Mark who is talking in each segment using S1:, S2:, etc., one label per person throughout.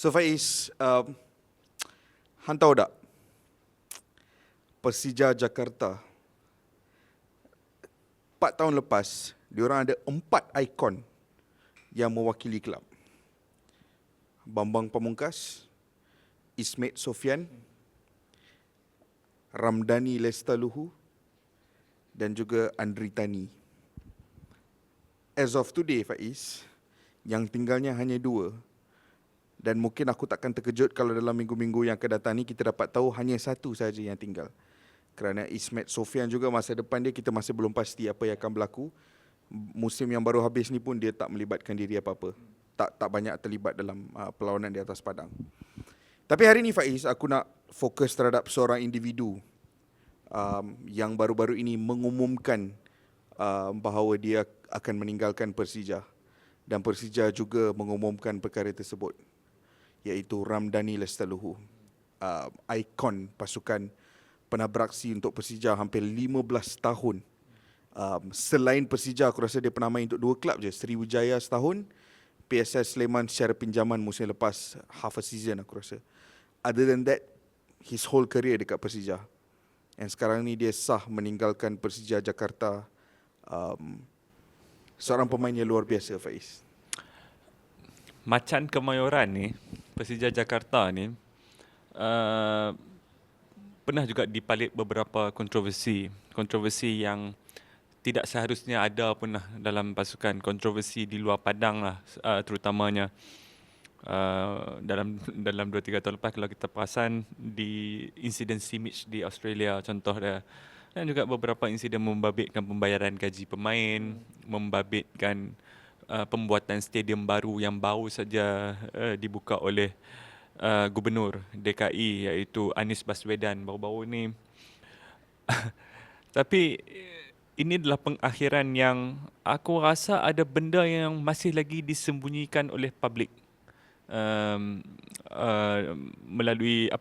S1: So Faiz, Han tahu tak, Persija Jakarta 4 tahun lepas, diorang ada 4 ikon yang mewakili kelab. Bambang Pamungkas, Ismet Sofian, Ramdhani Lestaluhu dan juga Andri Tani. As of today Faiz, yang tinggalnya hanya 2. Dan mungkin aku takkan terkejut kalau dalam minggu-minggu yang akan datang ni kita dapat tahu hanya 1 saja yang tinggal. Kerana Ismet Sofian juga masa depan dia kita masih belum pasti apa yang akan berlaku. Musim yang baru habis ni pun dia tak melibatkan diri apa-apa. Tak banyak terlibat dalam perlawanan di atas padang. Tapi hari ni Faiz, aku nak fokus terhadap seorang individu yang baru-baru ini mengumumkan bahawa dia akan meninggalkan Persija. Dan Persija juga mengumumkan perkara tersebut, iaitu Ramdhani Lestaluhu, ikon pasukan pernah beraksi untuk Persija hampir 15 tahun. Selain Persija, aku rasa dia pernah main untuk 2 klub je, Sriwijaya setahun, PSS Sleman secara pinjaman musim lepas, half a season aku rasa. Other than that, his whole career dekat Persija. And sekarang ni dia sah meninggalkan Persija Jakarta. Seorang pemain yang luar biasa, Faiz.
S2: Macan Kemayoran ni, Persija Jakarta ni, pernah juga dipalit beberapa kontroversi. Kontroversi yang tidak seharusnya ada pun lah dalam pasukan. Kontroversi di luar padang lah, terutamanya. Dalam 2-3 tahun lepas, kalau kita perasan, di insiden Simic di Australia contoh dia, dan juga beberapa insiden membabitkan pembayaran gaji pemain, membabitkan pembuatan stadium baru yang baru saja dibuka oleh Gubernur DKI, iaitu Anies Baswedan baru-baru ni. Tapi ini adalah pengakhiran yang aku rasa ada benda yang masih lagi disembunyikan oleh publik melalui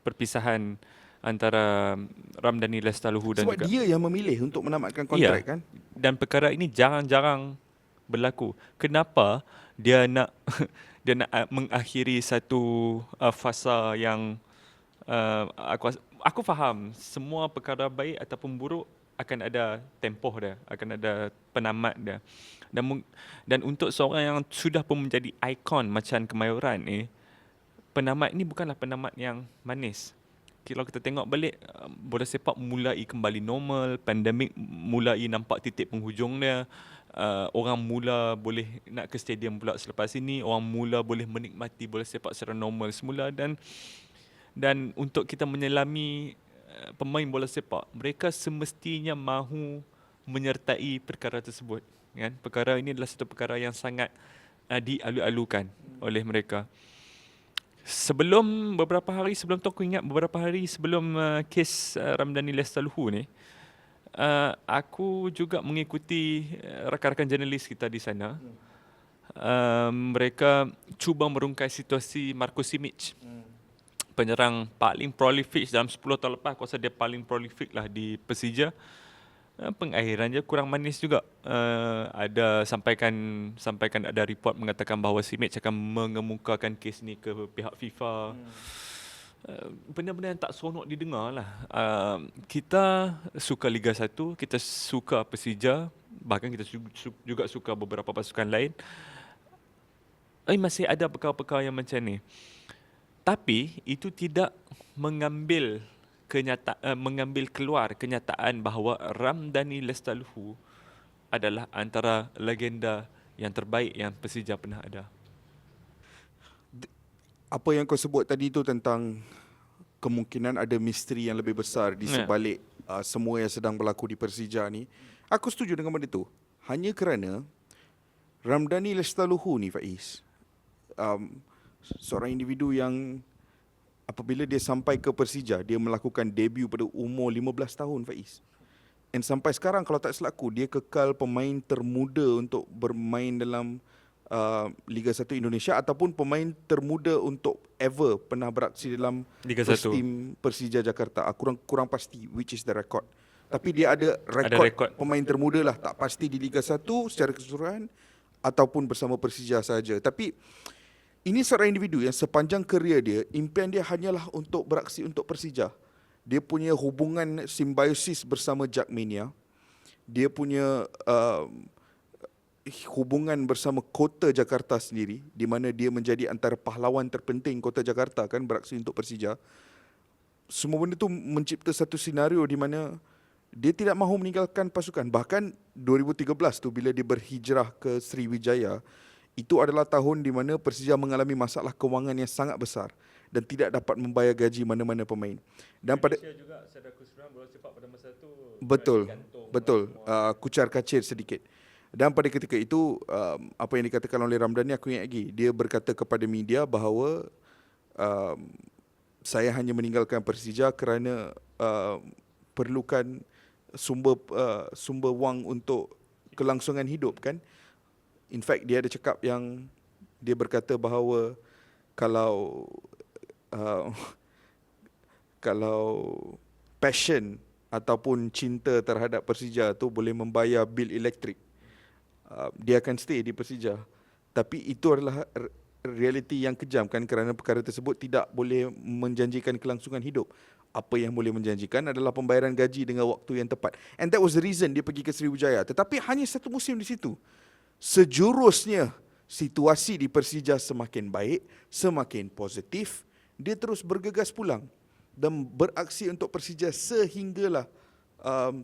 S2: perpisahan antara Ramdhani Lestaluhu dan
S1: Sebab
S2: juga
S1: dia yang memilih untuk menamatkan kontrak kan?
S2: Dan perkara ini jarang-jarang berlaku. Kenapa dia nak mengakhiri satu fasa yang aku faham semua perkara baik ataupun buruk akan ada tempoh dia, akan ada penamat dia. Dan untuk seorang yang sudah pun menjadi ikon Macan Kemayoran ni, penamat ni bukanlah penamat yang manis. Kalau kita tengok balik, bola sepak mulai kembali normal, pandemik mulai nampak titik penghujung dia, orang mula boleh nak ke stadium pula selepas ini, orang mula boleh menikmati bola sepak secara normal semula, dan untuk kita menyelami pemain bola sepak, mereka semestinya mahu menyertai perkara tersebut, kan? Perkara ini adalah satu perkara yang sangat dialu-alukan oleh mereka. Beberapa hari sebelum tu, aku ingat beberapa hari sebelum kes Ramdhani Lestaluhu ni, aku juga mengikuti rakan-rakan jurnalis kita di sana. Mereka cuba merungkai situasi Marko Simic, penyerang paling prolific dalam 10 tahun lepas. Aku rasa dia paling prolific lah di Persija. Pengakhiran dia kurang manis juga. Ada sampaikan ada report mengatakan bahawa Simic akan mengemukakan kes ni ke pihak FIFA. Benda-benda yang tak seronok didengar lah. Kita suka Liga 1, kita suka Persija, bahkan kita juga suka beberapa pasukan lain. Masih ada perkara-perkara yang macam ni. Tapi itu tidak mengambil keluar kenyataan bahawa Ramdhani Lestaluhu adalah antara legenda yang terbaik yang Persija pernah ada.
S1: Apa yang kau sebut tadi tu tentang kemungkinan ada misteri yang lebih besar di sebalik semua yang sedang berlaku di Persija ni, aku setuju dengan benda tu. Hanya kerana Ramdhani Lestaluhu ni, Faiz, seorang individu yang apabila dia sampai ke Persija, dia melakukan debut pada umur 15 tahun, Faiz. Dan sampai sekarang kalau tak selaku, dia kekal pemain termuda untuk bermain dalam Liga 1 Indonesia, ataupun pemain termuda untuk ever pernah beraksi dalam
S2: Liga
S1: first
S2: 1
S1: team Persija Jakarta. Aku kurang pasti which is the record. Tapi dia ada rekod pemain termuda lah, tak pasti di Liga 1 secara keseluruhan ataupun bersama Persija saja. Tapi ini seorang individu yang sepanjang kerjaya dia, impian dia hanyalah untuk beraksi untuk Persija. Dia punya hubungan simbiosis bersama Jackmania. Dia punya hubungan bersama kota Jakarta sendiri, di mana dia menjadi antara pahlawan terpenting kota Jakarta kan, beraksi untuk Persija. Semua benda tu mencipta satu senario di mana dia tidak mahu meninggalkan pasukan. Bahkan 2013 tu bila dia berhijrah ke Sriwijaya, itu adalah tahun di mana Persija mengalami masalah kewangan yang sangat besar dan tidak dapat membayar gaji mana-mana pemain. Dan pada
S2: juga sedar keseluruhan bola sepak pada masa tu
S1: betul, kucar kacir sedikit. Dan pada ketika itu, apa yang dikatakan oleh Ramdhani, aku ingat lagi, dia berkata kepada media bahawa saya hanya meninggalkan Persija kerana perlukan sumber wang untuk kelangsungan hidup kan. In fact, dia ada cakap yang dia berkata bahawa kalau kalau passion ataupun cinta terhadap Persija tu boleh membayar bil elektrik, dia akan stay di Persija. Tapi itu adalah realiti yang kejam kan, kerana perkara tersebut tidak boleh menjanjikan kelangsungan hidup. Apa yang boleh menjanjikan adalah pembayaran gaji dengan waktu yang tepat. And that was the reason dia pergi ke Sriwijaya. Tetapi hanya satu musim di situ. Sejurusnya situasi di Persija semakin baik, semakin positif. Dia terus bergegas pulang dan beraksi untuk Persija sehinggalah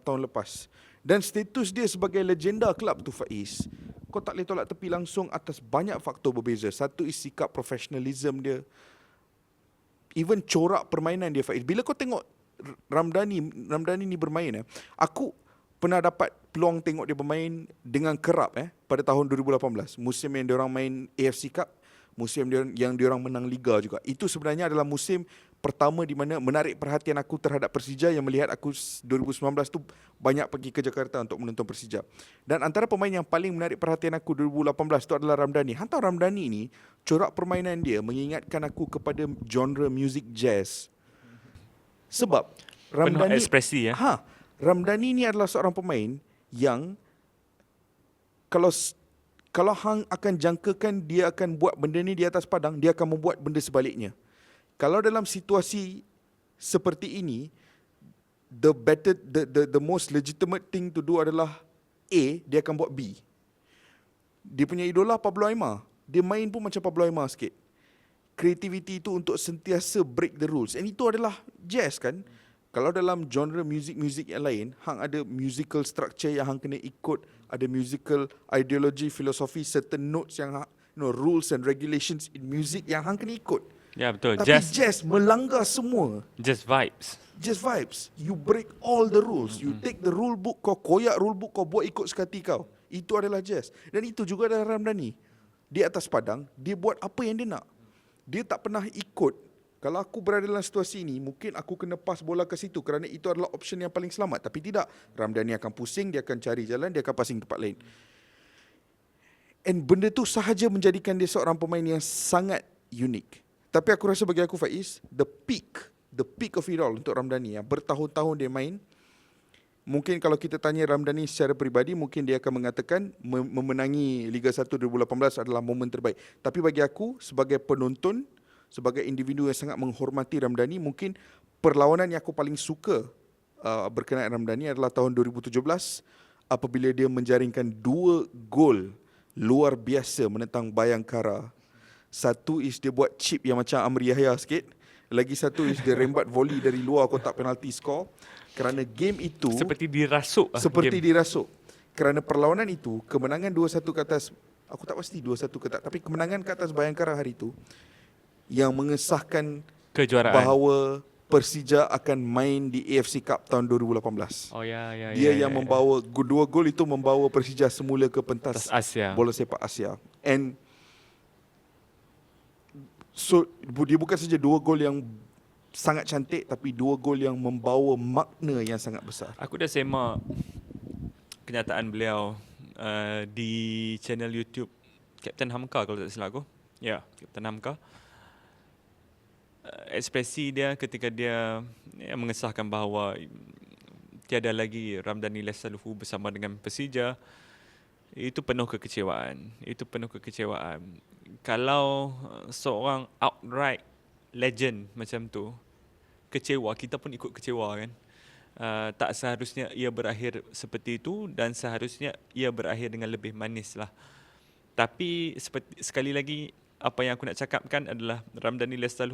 S1: tahun lepas. Dan status dia sebagai legenda kelab tu, Faiz, kau tak boleh tolak tepi langsung atas banyak faktor berbeza. Satu is sikap profesionalism dia, even corak permainan dia, Faiz. Bila kau tengok Ramdhani ni bermain, aku pernah dapat peluang tengok dia bermain dengan kerap pada tahun 2018, musim yang diorang main AFC Cup, musim yang diorang menang Liga juga. Itu sebenarnya adalah musim pertama di mana menarik perhatian aku terhadap Persija, yang melihat aku 2019 tu banyak pergi ke Jakarta untuk menonton Persija. Dan antara pemain yang paling menarik perhatian aku 2018 tu adalah Ramdhani. Hang tahu Ramdhani ni, corak permainan dia mengingatkan aku kepada genre music jazz. Sebab
S2: penuh ekspresi ya.
S1: Ramdhani ni adalah seorang pemain yang kalau hang akan jangkakan dia akan buat benda ni di atas padang, dia akan membuat benda sebaliknya. Kalau dalam situasi seperti ini, the most legitimate thing to do adalah A, dia akan buat B. Dia punya idola Pablo Aimar, dia main pun macam Pablo Aimar sikit. Kreativiti itu untuk sentiasa break the rules. And itu adalah jazz kan. Kalau dalam genre music yang lain, hang ada musical structure yang hang kena ikut, ada musical ideology, filosofi, certain notes yang rules and regulations in music yang hang kena ikut.
S2: Ya betul.
S1: Tapi jazz melanggar semua.
S2: Just vibes.
S1: Just vibes. You break all the rules. You take the rule book, kau koyak rule book, kau buat ikut sekati kau. Itu adalah jazz. Dan itu juga adalah Ramdhani. Di atas padang, dia buat apa yang dia nak. Dia tak pernah ikut. Kalau aku berada dalam situasi ini, mungkin aku kena pass bola ke situ kerana itu adalah option yang paling selamat. Tapi tidak. Ramdhani akan pusing, dia akan cari jalan, dia akan passing tempat lain. And benda tu sahaja menjadikan dia seorang pemain yang sangat unik. Tapi aku rasa bagi aku, Faiz, the peak of it all untuk Ramdhani, yang bertahun-tahun dia main. Mungkin kalau kita tanya Ramdhani secara peribadi, mungkin dia akan mengatakan memenangi Liga 1 2018 adalah momen terbaik. Tapi bagi aku, sebagai penonton, sebagai individu yang sangat menghormati Ramdhani, mungkin perlawanan yang aku paling suka berkenaan Ramdhani adalah tahun 2017 apabila dia menjaringkan 2 gol luar biasa menentang Bayangkara. Satu is dia buat chip yang macam Amri Yahya sikit. Lagi satu is dia rembat volley dari luar kotak penalti skor. Kerana game itu
S2: Seperti dirasuk.
S1: dirasuk. Kerana perlawanan itu, kemenangan 2-1 ke atas, aku tak pasti 2-1 ke tak, tapi kemenangan ke atas Bayangkara hari itu yang mengesahkan
S2: Kejuaraan.
S1: bahawa Persija akan main di AFC Cup tahun 2018.
S2: Oh ya.
S1: Dia yang membawa 2 gol itu, membawa Persija semula ke pentas
S2: Asia.
S1: bola sepak Asia. And so dia bukan saja 2 gol yang sangat cantik, tapi 2 gol yang membawa makna yang sangat besar.
S2: Aku dah semak kenyataan beliau di channel YouTube Captain Hamka kalau tak silap aku. Ya, Captain Hamka. Ekspresi dia ketika dia mengesahkan bahawa tiada lagi Ramdhani Lestaluhu bersama dengan Persija. itu penuh kekecewaan. Itu penuh kekecewaan. Kalau seorang outright legend macam tu kecewa, kita pun ikut kecewa kan. Tak seharusnya ia berakhir seperti itu dan seharusnya ia berakhir dengan lebih manis lah. Tapi sekali lagi apa yang aku nak cakapkan adalah Ramdhani Lestari.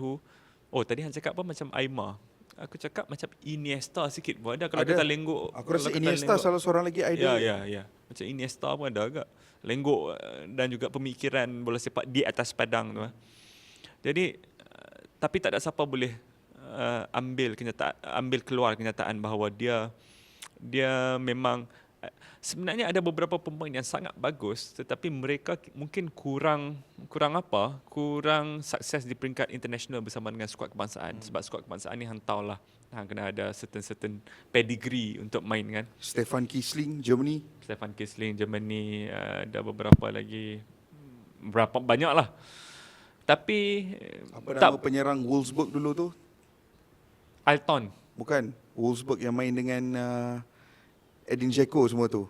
S2: Oh tadi hang cakap apa macam Aimar. Aku cakap macam Iniesta sikit pun ada kalau
S1: Ada.
S2: kita lenggok.
S1: Aku rasa
S2: kalau kita
S1: Iniesta
S2: lenggok-
S1: salah seorang lagi idol.
S2: Ya. Macam Iniesta pun ada agak. Lenggok dan juga pemikiran bola sepak di atas padang tu. Jadi tapi tak ada siapa boleh ambil keluar kenyataan bahawa dia memang sebenarnya ada beberapa pemain yang sangat bagus tetapi mereka mungkin kurang sukses di peringkat international bersama dengan skuad kebangsaan. Sebab skuad kebangsaan ni hang tahulah, hang kena ada certain pedigree untuk main kan.
S1: Stefan Kiesling, Germany.
S2: Stefan Kiesling, Germany, ada beberapa lagi, banyak lah. Tapi
S1: Apa nama penyerang Wolfsburg dulu tu?
S2: Alton.
S1: Bukan. Wolfsburg yang main dengan Edin Dzeko semua tu.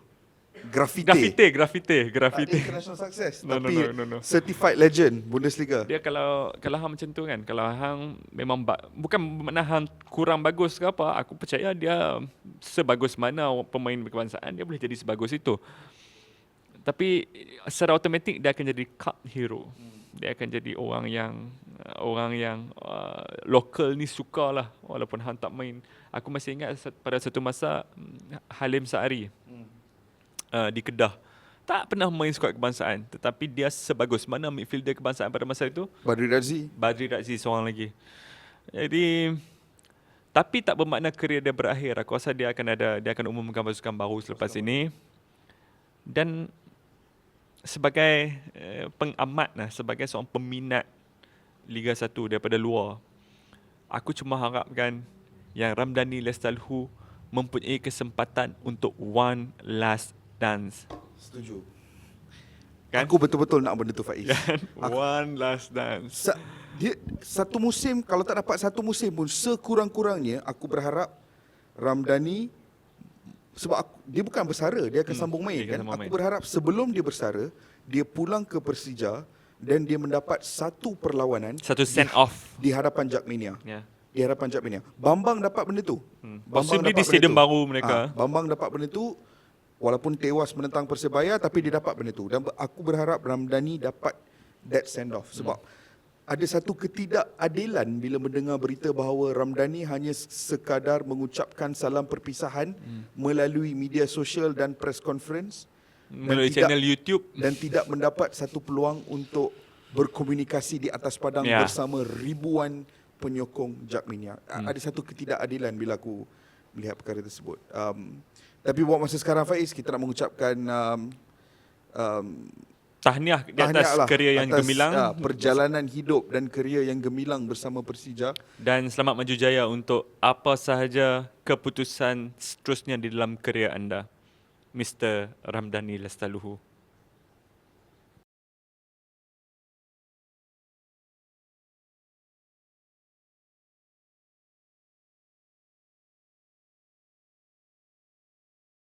S1: Graffiti.
S2: Graffiti.
S1: Tak ada international success.
S2: No.
S1: Tapi certified legend Bundesliga.
S2: Dia kalau hang macam tu kan, kalau hang memang bukan bermakna hang kurang bagus ke apa, aku percaya dia sebagus mana pemain kebangsaan dia boleh jadi sebagus itu. Tapi secara automatik dia akan jadi cult hero. Dia akan jadi orang yang lokal ni sukalah walaupun hang tak main. Aku masih ingat pada satu masa Halim Saari di Kedah tak pernah main skuad kebangsaan tetapi dia sebagus mana midfielder kebangsaan pada masa itu. Badri Razzi seorang lagi. Jadi tapi tak bermakna kerjaya dia berakhir. Aku rasa dia akan umumkan pasukan baru selepas ini. Dan sebagai pengamat sebagai seorang peminat Liga 1 daripada luar, aku cuma harapkan yang Ramdhani Lestari mempunyai kesempatan untuk one last dance.
S1: Setuju.
S2: Kan?
S1: Aku betul-betul nak benda tu, Faiz.
S2: One last dance.
S1: Dia satu musim, kalau tak dapat satu musim pun, sekurang-kurangnya aku berharap Ramdhani, sebab dia bukan bersara, dia akan sambung main kan. Aku berharap sebelum dia bersara, dia pulang ke Persija dan dia mendapat satu perlawanan,
S2: satu send off
S1: di hadapan Jackmania.
S2: Ya.
S1: Di hadapan Jackmania. Bambang dapat benda tu.
S2: Possibly di stadium baru mereka.
S1: Bambang dapat benda tu walaupun tewas menentang Persebaya, tapi dia dapat benda tu. Dan aku berharap Ramdhani dapat that send off sebab ada satu ketidakadilan bila mendengar berita bahawa Ramdhani hanya sekadar mengucapkan salam perpisahan melalui media sosial dan press conference,
S2: melalui channel YouTube,
S1: dan tidak mendapat satu peluang untuk berkomunikasi di atas padang bersama ribuan penyokong Jackmania. Ada satu ketidakadilan bila aku melihat perkara tersebut. Tapi buat masa sekarang, Faiz, kita nak mengucapkan
S2: tahniah di atas kerjaya yang gemilang,
S1: perjalanan hidup dan kerjaya yang gemilang bersama Persija,
S2: dan selamat maju jaya untuk apa sahaja keputusan seterusnya di dalam kerjaya anda, Mr. Ramdhani Lestari.